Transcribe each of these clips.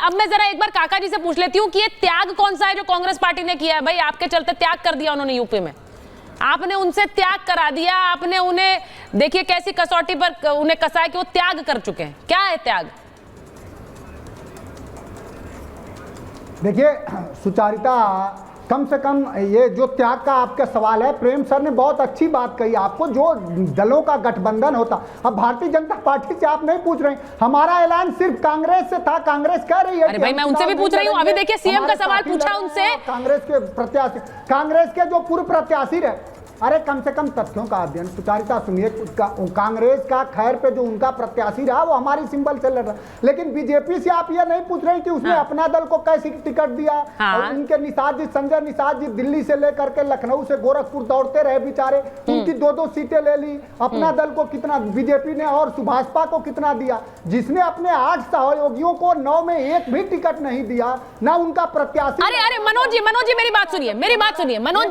अब मैं जरा एक बार काका जी से पूछ लेती हूँ कि ये त्याग कौन सा है जो कांग्रेस पार्टी ने किया है? भाई आपके चलते त्याग कर दिया उन्होंने यूपी में, आपने उनसे त्याग करा दिया, आपने उन्हें देखिए कैसी कसौटी पर उन्हें कसा है कि वो त्याग कर चुके हैं। क्या है त्याग? देखिए सुचारिता, कम से कम ये जो त्याग का आपका सवाल है, प्रेम सर ने बहुत अच्छी बात कही आपको, जो दलों का गठबंधन होता। अब भारतीय जनता पार्टी से आप नहीं पूछ रहे, हमारा ऐलान सिर्फ कांग्रेस से था। कांग्रेस कह रही है, अरे भाई मैं उनसे भी पूछ रही हूँ। अभी देखिए सीएम का सवाल पूछा उनसे, कांग्रेस के प्रत्याशी, कांग्रेस के जो पूर्व प्रत्याशी रहे, अरे कम से कम तथ्यों का अध्ययन। सुचारिता सुनिए, कांग्रेस का खैर पे जो उनका प्रत्याशी रहा वो हमारी सिंबल से लड़ रहा, लेकिन बीजेपी से आप ये नहीं पूछ रहे कि उसने अपना दल को कैसे टिकट दिया। और उनके निषाद जी, संजय निषाद जी दिल्ली से लेकर के लखनऊ से गोरखपुर दौड़ते रहे बेचारे, उनकी 2-2 सीटें ले ली। अपना दल को कितना बीजेपी ने और सुभाषपा को कितना दिया? जिसने अपने 8 सहयोगियों को 9 में एक भी टिकट नहीं दिया, ना उनका प्रत्याशी। अरे मनोज जी मेरी बात सुनिए, मनोज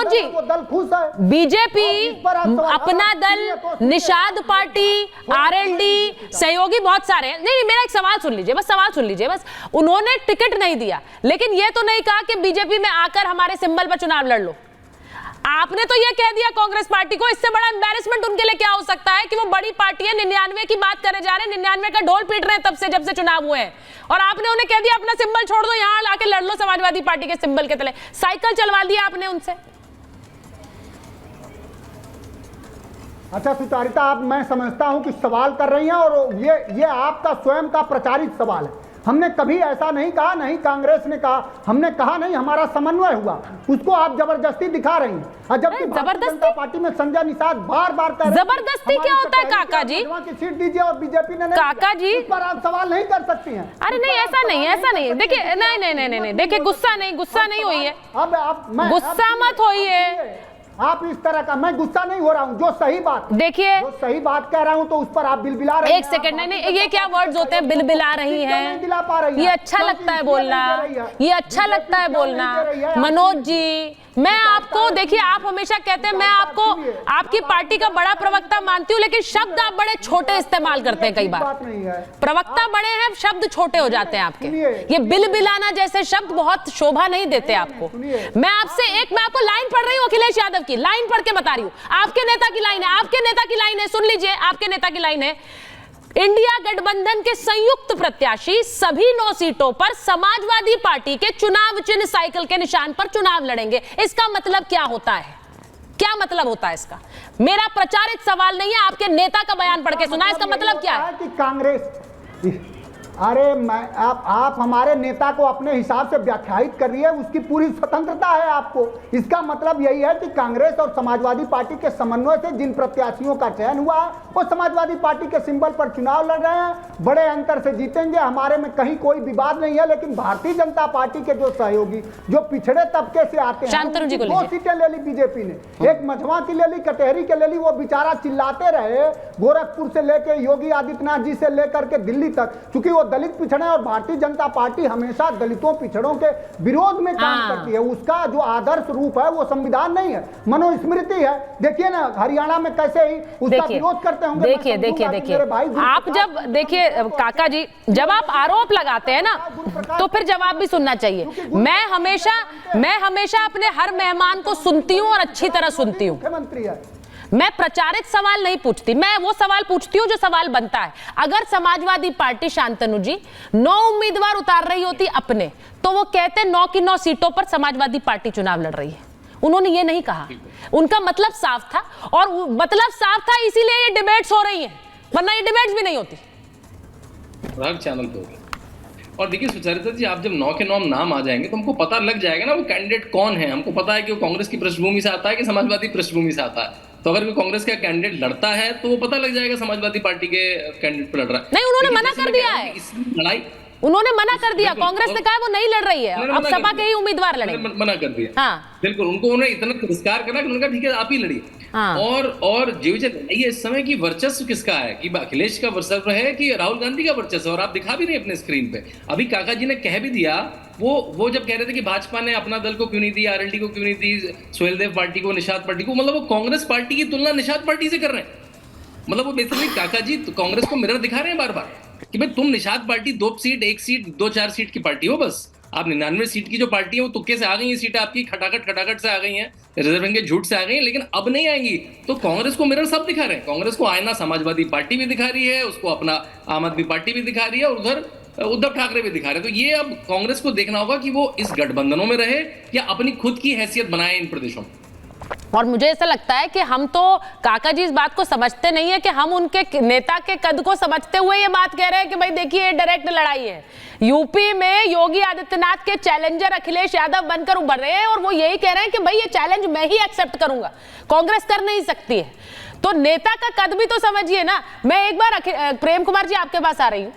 जी वो दल खुश है। बीजेपी, अपना दल, निषाद पार्टी, आरएलडी, सहयोगी बहुत सारे हैं। नहीं, मेरा एक सवाल सुन लीजिए, बस उन्होंने टिकट नहीं दिया, लेकिन ये तो नहीं कहा कि बीजेपी में आकर हमारे सिंबल पर चुनाव लड़ लो। आपने तो ये कह दिया कांग्रेस पार्टी को। इससे बड़ा एम्बैरेसमेंट उनके लिए क्या हो सकता है कि वो बड़ी पार्टी है, 99 की बात करे जा रहे हैं, 99 का ढोल पीट रहे हैं तब से, जब से चुनाव हुए हैं, और आपने उन्हें कह दिया अपना सिंबल छोड़ दो, यहां लाके लड़ लो समाजवादी पार्टी के सिंबल के तले। साइकिल चलवा दिया आपने उनसे। अच्छा सुचारिता, आप, मैं समझता हूं कि सवाल कर रही हैं और ये आपका स्वयं का प्रचारित सवाल है। हमने कभी ऐसा नहीं कहा, नहीं कांग्रेस ने कहा, हमने कहा नहीं, हमारा समन्वय हुआ, उसको आप जबरदस्ती दिखा रही हैं। जबकि भारतीय जनता पार्टी में संजय निषाद बार-बार कह रहे हैं जबरदस्ती क्या होता है काका जी? की सीट दीजिए और बीजेपी ने काका जी इस पर आप सवाल नहीं कर सकती हैं। अरे नहीं, ऐसा नहीं, देखिए नहीं, देखिए गुस्सा नहीं हुई है। अब आप गुस्सा मत होइए आप इस तरह का, मैं गुस्सा नहीं हो रहा हूँ, जो सही बात देखिए, जो सही बात कह रहा हूँ तो उस पर आप बिलबिला रहे हैं। एक सेकंड, नहीं, ये क्या वर्ड्स होते हैं, बिलबिला रही है? ये अच्छा लगता है बोलना, ये अच्छा लगता है बोलना। मनोज जी, मैं आपको, देखिए आप हमेशा कहते हैं मैं आपको आपकी पार्टी का बड़ा प्रवक्ता मानती हूँ, लेकिन शब्द आप बड़े छोटे इस्तेमाल करते हैं। कई बार प्रवक्ता बड़े हैं, शब्द छोटे हो जाते हैं आपके। ये बिलबिलाना जैसे शब्द बहुत शोभा नहीं देते आपको। मैं आपको लाइन पढ़ रही हूँ अखिलेश यादव की, लाइन पढ़ के बता रही हूँ। आपके नेता की लाइन है, सुन लीजिए, आपके नेता की लाइन है, इंडिया गठबंधन के संयुक्त प्रत्याशी सभी 9 सीटों पर समाजवादी पार्टी के चुनाव चिन्ह साइकिल के निशान पर चुनाव लड़ेंगे। इसका मतलब क्या होता है? क्या मतलब होता है इसका? मेरा प्रचारित सवाल नहीं है, आपके नेता का बयान पढ़ के सुना। इसका मतलब क्या है? कि कांग्रेस, अरे आप हमारे नेता को अपने हिसाब से व्याख्यायित कर रही है, उसकी पूरी स्वतंत्रता है आपको। इसका मतलब यही है कि कांग्रेस और समाजवादी पार्टी के समन्वय से जिन प्रत्याशियों का चयन हुआ है वो समाजवादी पार्टी के सिंबल पर चुनाव लड़ रहे हैं, बड़े अंतर से जीतेंगे। हमारे में कहीं कोई विवाद नहीं है, लेकिन भारतीय जनता पार्टी के जो सहयोगी, जो पिछड़े तबके से आते हैं, 2 सीटें ले ली बीजेपी ने, एक मझवा की ले ली, कटहरी के ले ली। वो बेचारा चिल्लाते रहे गोरखपुर से लेकर योगी आदित्यनाथ जी से लेकर के दिल्ली तक, क्योंकि वो दलित पिछड़े, और भारतीय जनता पार्टी हमेशा दलितों पिछड़ों के विरोध में काम करती है। उसका जो आदर्श रूप है वो संविधान नहीं है, मनुस्मृति है। देखिए ना हरियाणा में कैसे ही उसका विरोध करते होंगे। देखिए आप जब, देखिए काका जी, जब आप आरोप लगाते हैं ना तो फिर जवाब भी सुनना चाहिए। मैं हमेशा अपने हर मेहमान को सुनती हूँ और अच्छी तरह सुनती हूँ। मुख्यमंत्री है, मैं प्रचारित सवाल नहीं पूछती, मैं वो सवाल पूछती हूँ जो सवाल बनता है। अगर समाजवादी पार्टी, शांतनु जी, 9 उम्मीदवार उतार रही होती अपने, तो वो कहते 9 की 9 सीटों पर समाजवादी पार्टी चुनाव लड़ रही है। उन्होंने ये नहीं कहा, उनका मतलब साफ था, और मतलब साफ था इसीलिए ये डिबेट्स हो रही हैं, वरना ये डिबेट्स भी नहीं होती। चैनल पे और देखिए सुचरिता जी, आप जब 9 के 9 नाम आ जाएंगे तो हमको पता लग जाएगा ना वो कैंडिडेट कौन है। हमको पता है कि वो कांग्रेस की पृष्ठभूमि से आता है कि समाजवादी पृष्ठभूमि से आता है। तो अगर कोई कांग्रेस का कैंडिडेट लड़ता है तो वो पता लग जाएगा समाजवादी पार्टी के कैंडिडेट पर लड़ रहा है। नहीं, उन्होंने मना कर दिया है, लड़ाई उन्होंने मना कर दिया। कांग्रेस ने कहा वो नहीं लड़ रही है, अब सपा के ही उम्मीदवार लड़ेंगे। मना कर दिया, हाँ बिल्कुल। उन्होंने इतना तिरस्कार करा कि उन्होंने कहा ठीक है आप ही लड़िए। हाँ। और ये इस समय की वर्चस्व किसका है, कि अखिलेश का वर्चस्व है कि राहुल गांधी का वर्चस्व, और आप दिखा भी रहे अपने स्क्रीन पे। अभी काका जी ने कह भी दिया, वो जब कह रहे थे कि भाजपा ने अपना दल को क्यों नहीं दी, आरएलडी को क्यों नहीं दी, सुहेलदेव पार्टी को, निषाद पार्टी को, मतलब वो कांग्रेस पार्टी की तुलना निषाद पार्टी से कर रहे हैं। मतलब वो बेसिकली काका जी कांग्रेस को मिरर दिखा रहे हैं बार बार। कि भाई तुम Nishad party 2 seat 1 seat 2-4 seat की पार्टी हो, बस आप 99 सीट की जो पार्टी है वो तुक्के से आ गई है, सीटें आपकी खटाखट से आ गई हैं, रिजर्विंग के झूठ से आ गई हैं, लेकिन अब नहीं आएंगी। तो कांग्रेस को मिरर सब दिखा रहे हैं, कांग्रेस को आईना समाजवादी पार्टी भी दिखा रही है, उसको अपना आम आदमी पार्टी भी दिखा रही है, और उधर उद्धव ठाकरे भी दिखा रहे हैं। तो ये अब कांग्रेस को देखना होगा कि वो इस गठबंधनों में रहे या अपनी खुद की हैसियत बनाए इन प्रदेशों में। और मुझे ऐसा लगता है कि हम तो काका जी इस बात को समझते नहीं है कि हम उनके नेता के कद को समझते हुए ये बात कह रहे हैं कि भाई देखिए डायरेक्ट लड़ाई है। यूपी में योगी आदित्यनाथ के चैलेंजर अखिलेश यादव बनकर उभर रहे हैं और वो यही कह रहे हैं कि भाई ये चैलेंज मैं ही एक्सेप्ट करूंगा, कांग्रेस कर नहीं सकती है। तो नेता का कद भी तो समझिए ना। मैं एक बार प्रेम कुमार जी आपके पास आ रही हूं।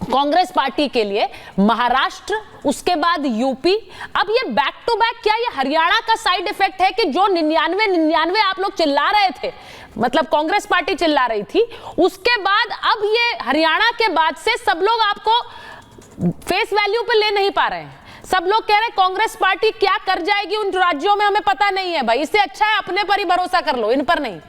कांग्रेस पार्टी के लिए महाराष्ट्र, उसके बाद यूपी, अब ये बैक टू बैक, क्या ये हरियाणा का साइड इफेक्ट है कि जो 99 आप लोग चिल्ला रहे थे, मतलब कांग्रेस पार्टी चिल्ला रही थी, उसके बाद अब ये हरियाणा के बाद से सब लोग आपको फेस वैल्यू पे ले नहीं पा रहे हैं। सब लोग कह रहे हैं कांग्रेस पार्टी क्या कर जाएगी उन राज्यों में हमें पता नहीं है। भाई इससे अच्छा है अपने पर ही भरोसा कर लो, इन पर नहीं।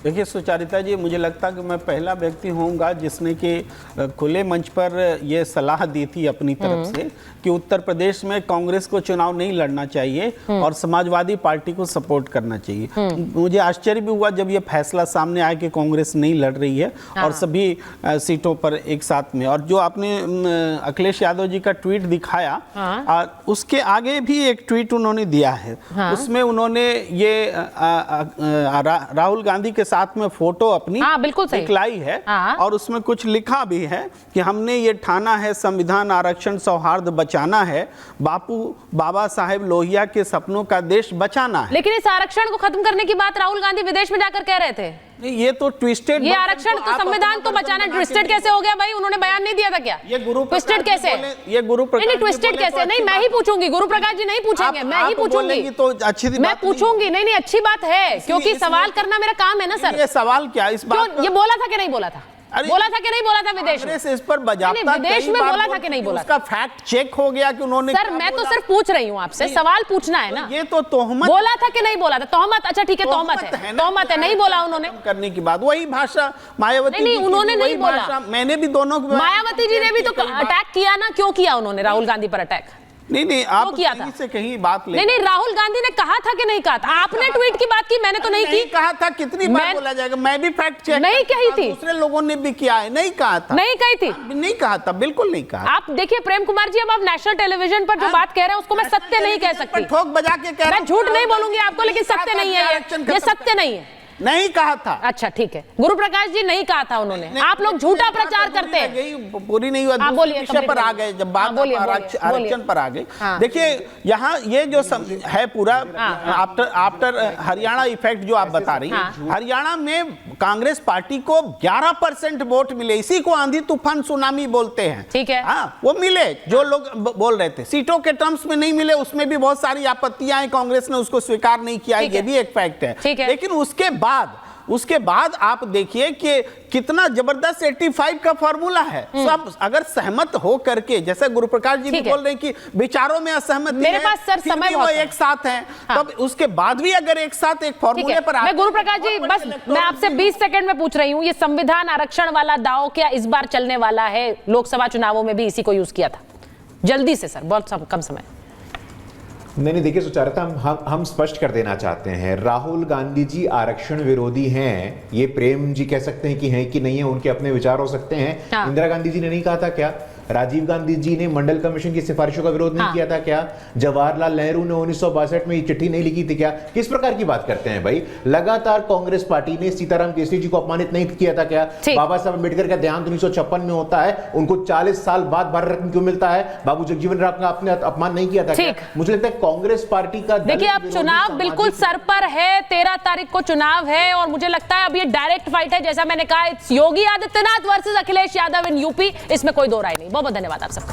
देखिए सुचारिता जी, मुझे लगता है कि मैं पहला व्यक्ति होऊंगा जिसने कि खुले मंच पर यह सलाह दी थी अपनी तरफ से कि उत्तर प्रदेश में कांग्रेस को चुनाव नहीं लड़ना चाहिए और समाजवादी पार्टी को सपोर्ट करना चाहिए। मुझे आश्चर्य भी हुआ जब यह फैसला सामने आया कि कांग्रेस नहीं लड़ रही है और सभी सीटों पर एक साथ में। और जो आपने अखिलेश यादव जी का ट्वीट दिखाया, उसके आगे भी एक ट्वीट उन्होंने दिया है। उसमें उन्होंने ये राहुल गांधी के साथ में फोटो अपनी बिल्कुल दिखलाई है और उसमें कुछ लिखा भी है कि हमने ये ठाना है संविधान आरक्षण सौहार्द बचाना है, बाबा साहेब लोहिया के सपनों का देश बचाना है। लेकिन इस आरक्षण को खत्म करने की बात राहुल गांधी विदेश में जाकर कह रहे थे। नहीं, ये तो ट्विस्टेड, ये आरक्षण तो संविधान तो बचाना, ट्विस्टेड कैसे हो गया भाई? उन्होंने बयान नहीं दिया था क्या? ये गुरु ट्विस्टेड कैसे? ये गुरु प्रकाश नहीं, ट्विस्टेड कैसे? नहीं, मैं ही पूछूंगी, गुरु प्रकाश जी नहीं पूछेंगे, मैं ही पूछूंगी। तो अच्छी मैं पूछूंगी। नहीं, अच्छी बात है, क्योंकि सवाल करना मेरा काम है ना सर। ये सवाल क्या इस बात, ये बोला था कि नहीं बोला था? बोला था कि नहीं बोला था विदेश में? इस पर बजाता विदेश में बोला था कि नहीं बोला? उसका फैक्ट चेक हो गया कि उन्होंने। सर मैं तो सिर्फ पूछ रही हूँ आपसे, सवाल पूछना है ना। ये तो तोहमत, बोला था कि नहीं बोला था? तोहमत, अच्छा ठीक है, तोहमत है, नहीं बोला उन्होंने करने की बात। वही भाषा मायावती, नहीं उन्होंने नहीं बोला। मैंने भी दोनों, मायावती जी ने भी तो अटैक किया ना। क्यों किया उन्होंने राहुल गांधी पर अटैक? नहीं आप कहीं से कहीं बात ले। नहीं, राहुल गांधी ने कहा था कि नहीं कहा था? आपने ट्वीट की बात की, मैंने तो नहीं की। कहा था, कितनी बार बोला जाएगा? मैं भी फैक्ट चेक नहीं कही थी, दूसरे लोगों ने भी किया है। नहीं कहा था, नहीं कही थी, नहीं कहा था, बिल्कुल नहीं कहा। आप देखिए प्रेम कुमार जी, अब आप नेशनल टेलीविजन पर जो बात कह रहे हैं उसको मैं सत्य नहीं कह सकती, ठोक बजा के कह रहा हूं। मैं झूठ नहीं बोलूंगी आपको, लेकिन सत्य नहीं है, ये सत्य नहीं है। नहीं कहा था। अच्छा ठीक है, गुरु प्रकाश जी नहीं कहा था उन्होंने। आप लोग झूठा प्रचार करते हैं। पूरी नहीं हुआ, दूसरे विषय पर आ गए जब बात आरक्षण पर आ गई। देखिए यहाँ ये जो है पूरा आफ्टर हरियाणा इफेक्ट जो आप बता रही हैं, हरियाणा में कांग्रेस पार्टी को 11% वोट मिले। इसी को आंधी तूफान सुनामी बोलते हैं। ठीक है, हाँ वो मिले जो लोग बोल रहे थे। सीटों के टर्म्स में नहीं मिले, उसमें भी बहुत सारी आपत्तियां हैं, कांग्रेस ने उसको स्वीकार नहीं किया, ये भी एक फैक्ट है। लेकिन उसके बाद आप देखिए कि कितना जबरदस्त 85 का फॉर्मूला है। सब अगर सहमत हो करके, जैसे गुरु प्रकाश जी भी बोल रहे हैं कि विचारों में असहमति मेरे पास सर समय वो एक साथ हैं, तब उसके बाद भी अगर एक साथ एक फॉर्मूले पर मैं गुरु प्रकाश जी बस मैं आपसे 20 सेकंड में पूछ रही हूँ, ये संविधान आरक्षण वाला दांव क्या इस बार चलने वाला है? लोकसभा चुनावों में भी इसी को यूज किया था। जल्दी से सर, बहुत कम समय। नहीं देखिए सुचारिता, हम स्पष्ट कर देना चाहते हैं, राहुल गांधी जी आरक्षण विरोधी हैं। ये प्रेम जी कह सकते हैं कि हैं कि नहीं है, उनके अपने विचार हो सकते हैं। इंदिरा गांधी जी ने नहीं कहा था क्या? राजीव गांधी जी ने मंडल कमीशन की सिफारिशों का विरोध नहीं किया था क्या? जवाहरलाल नेहरू ने 1962 में ये चिट्ठी नहीं लिखी थी क्या? किस प्रकार की बात करते हैं भाई? लगातार कांग्रेस पार्टी ने सीताराम केसरी जी को अपमानित नहीं किया था क्या? बाबा साहब अम्बेडकर का देहांत 1956 में होता है, उनको 40 साल बाद भारत रत्न क्यों मिलता है? बाबू जगजीवन राम का आपने अपमान नहीं किया था क्या? मुझे लगता है कांग्रेस पार्टी का, देखिए अब चुनाव बिल्कुल सर पर है, 13 तारीख को चुनाव है और मुझे लगता है अब ये डायरेक्ट फाइट है। जैसा मैंने कहा, it's Yogi Adityanath versus Akhilesh Yadav in UP, इसमें कोई दो राय नहीं। बहुत बहुत धन्यवाद आप सबका।